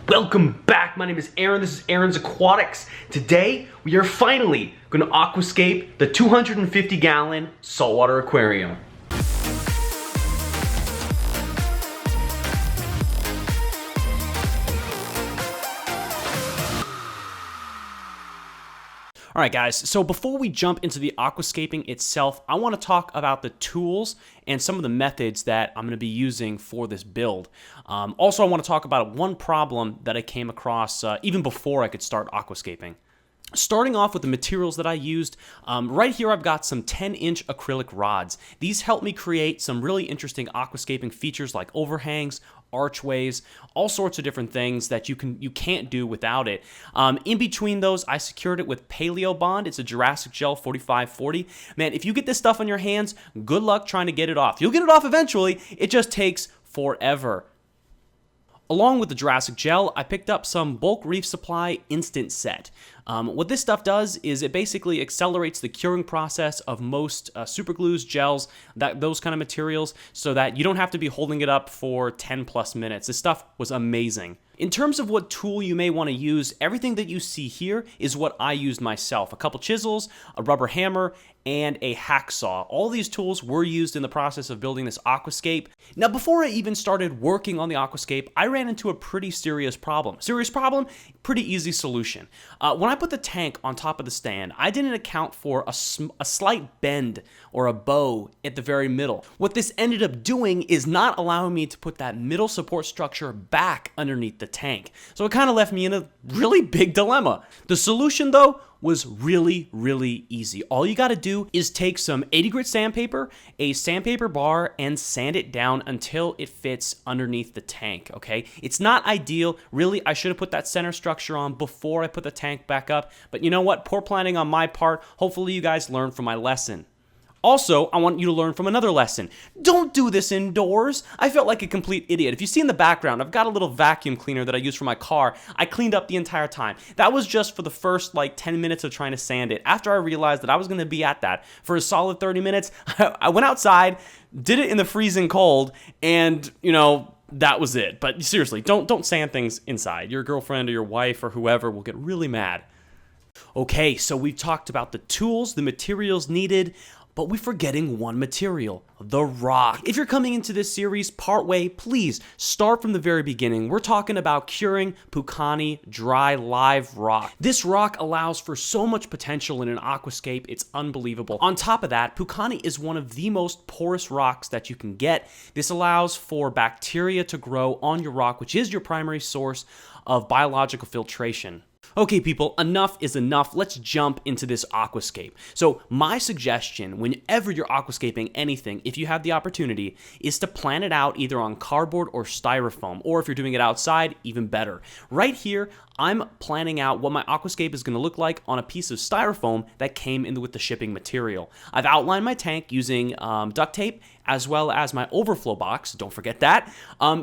Welcome back. My name is Aaron. This is Aaron's Aquatics. Today, we are finally going to aquascape the 250-gallon saltwater aquarium. All right, guys, so before we jump into the aquascaping itself, I want to talk about the tools and some of the methods that I'm going to be using for this build. Also, I want to talk about one problem that I came across even before I could start aquascaping. Starting off with the materials that I used, right here I've got some 10-inch acrylic rods. These help me create some really interesting aquascaping features like overhangs, archways, all sorts of different things that you can't do without it. In between those, I secured it with Paleo Bond. It's a Jurassic Gel 4540. Man, if you get this stuff on your hands, good luck trying to get it off. You'll get it off eventually. It just takes forever. Along with the Jurassic Gel, I picked up some bulk Reef Supply Instant Set. What this stuff does is it basically accelerates the curing process of most super glues, gels, those kind of materials, so that you don't have to be holding it up for 10 plus minutes. This stuff was amazing. In terms of what tool you may want to use, everything that you see here is what I used myself. A couple chisels, a rubber hammer, and a hacksaw. All these tools were used in the process of building this aquascape. Now, before I even started working on the aquascape, I ran into a pretty serious problem. Serious problem, pretty easy solution. When I put the tank on top of the stand, I didn't account for a slight bend or a bow at the very middle. What this ended up doing is not allowing me to put that middle support structure back underneath the tank. So it kind of left me in a really big dilemma. The solution, though, was really, really easy. All you gotta do is take some 80 grit sandpaper, a sandpaper bar, and sand it down until it fits underneath the tank, okay? It's not ideal. Really, I should have put that center structure on before I put the tank back up, but you know what? Poor planning on my part. Hopefully you guys learned from my lesson. Also, I want you to learn from another lesson. Don't do this indoors. I felt like a complete idiot. If you see in the background, I've got a little vacuum cleaner that I use for my car. I cleaned up the entire time. That was just for the first 10 minutes of trying to sand it. After I realized that I was gonna be at that for a solid 30 minutes, I went outside, did it in the freezing cold, and that was it. But seriously, don't sand things inside. Your girlfriend or your wife or whoever will get really mad. Okay, so we've talked about the tools, the materials needed, but we're forgetting one material, the rock. If you're coming into this series partway, please start from the very beginning. We're talking about curing Pukani dry live rock. This rock allows for so much potential in an aquascape, it's unbelievable. On top of that, Pukani is one of the most porous rocks that you can get. This allows for bacteria to grow on your rock, which is your primary source of biological filtration. Okay, people, enough is enough. Let's jump into this aquascape. So my suggestion, whenever you're aquascaping anything, if you have the opportunity, is to plan it out either on cardboard or styrofoam, or if you're doing it outside, even better. Right here, I'm planning out what my aquascape is going to look like on a piece of styrofoam that came in with the shipping material. I've outlined my tank using duct tape as well as my overflow box, don't forget that,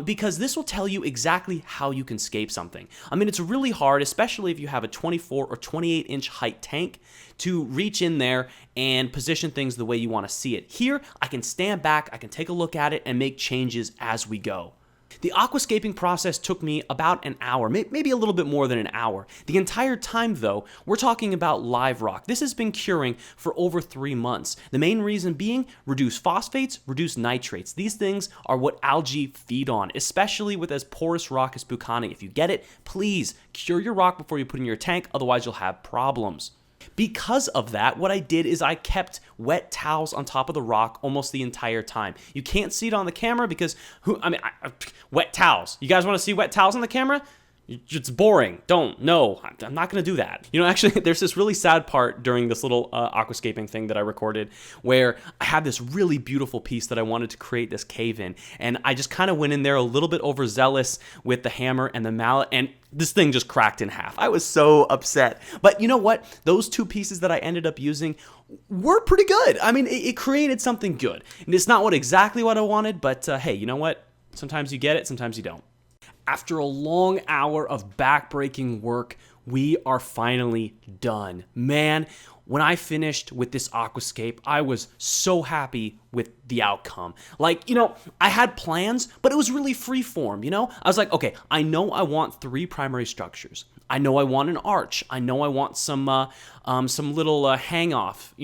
because this will tell you exactly how you can scape something. I mean, it's really hard, especially if you have a 24 or 28 inch height tank, to reach in there and position things the way you want to see it. Here, I can stand back, I can take a look at it and make changes as we go. The aquascaping process took me about an hour, maybe a little bit more than an hour. The entire time, though, we're talking about live rock. This has been curing for over 3 months. The main reason being reduced phosphates, reduced nitrates. These things are what algae feed on, especially with as porous rock as Pukani. If you get it, please cure your rock before you put it in your tank, otherwise you'll have problems. Because of that, what I did is I kept wet towels on top of the rock almost the entire time. You can't see it on the camera because, wet towels. You guys want to see wet towels on the camera? It's boring. No, I'm not going to do that. Actually, there's this really sad part during this little aquascaping thing that I recorded where I had this really beautiful piece that I wanted to create this cave in. And I just kind of went in there a little bit overzealous with the hammer and the mallet, and this thing just cracked in half. I was so upset. But you know what? Those two pieces that I ended up using were pretty good. I mean, it created something good. And it's not exactly what I wanted, but hey, you know what? Sometimes you get it, sometimes you don't. After a long hour of backbreaking work, we are finally done. Man, when I finished with this aquascape, I was so happy with the outcome. Like, I had plans, but it was really freeform, I was like, okay, I know I want 3 primary structures. I know I want an arch. I know I want some little hang-off,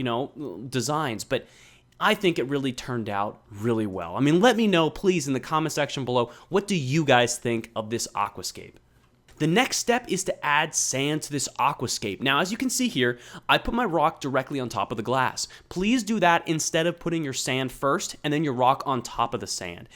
designs, but I think it really turned out really well. I mean, let me know, please, in the comment section below, what do you guys think of this aquascape? The next step is to add sand to this aquascape. Now, as you can see here, I put my rock directly on top of the glass. Please do that instead of putting your sand first and then your rock on top of the sand.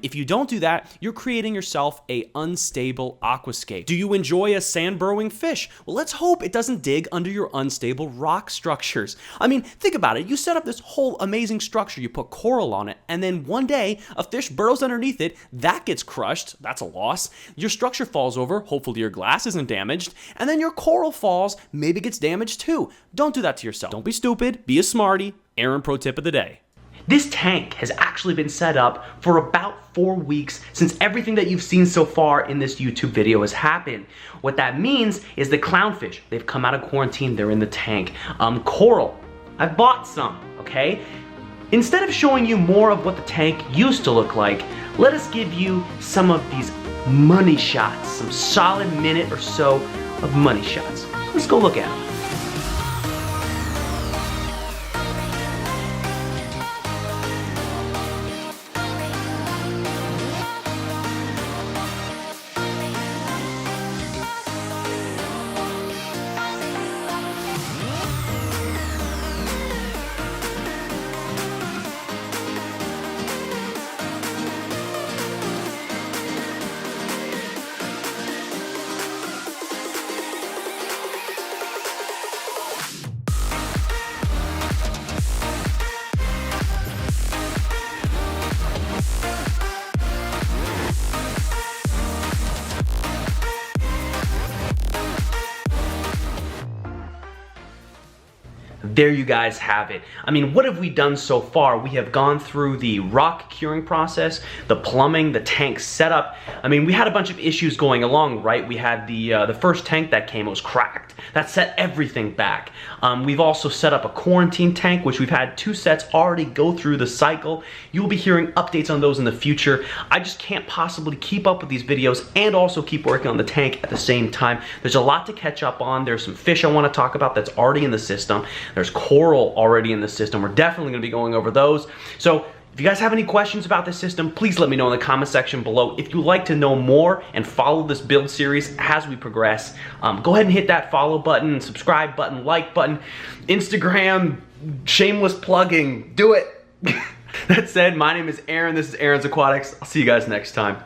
If you don't do that, you're creating yourself a unstable aquascape. Do you enjoy a sand burrowing fish? Well, let's hope it doesn't dig under your unstable rock structures. I mean, think about it. You set up this whole amazing structure, you put coral on it, and then one day a fish burrows underneath it, that gets crushed, that's a loss. Your structure falls over, hopefully your glass isn't damaged, and then your coral falls, maybe gets damaged too. Don't do that to yourself. Don't be stupid, be a smarty. Aaron pro tip of the day. This tank has actually been set up for about 4 weeks since everything that you've seen so far in this YouTube video has happened. What that means is the clownfish, they've come out of quarantine, they're in the tank. Coral, I've bought some, okay? Instead of showing you more of what the tank used to look like, let us give you some of these money shots, some solid minute or so of money shots. Let's go look at them. There you guys have it. I mean, what have we done so far? We have gone through the rock curing process, the plumbing, the tank setup. I mean, we had a bunch of issues going along, right? We had the first tank that came, it was cracked. That set everything back. We've also set up a quarantine tank, which we've had 2 sets already go through the cycle. You'll be hearing updates on those in the future. I just can't possibly keep up with these videos and also keep working on the tank at the same time. There's a lot to catch up on. There's some fish I want to talk about that's already in the system. There's coral already in the system. We're definitely going to be going over those. So if you guys have any questions about this system, please let me know in the comment section below. If you'd like to know more and follow this build series as we progress, go ahead and hit that follow button, subscribe button, like button, Instagram, shameless plugging, do it. That said, my name is Aaron, this is Aaron's Aquatics. I'll see you guys next time.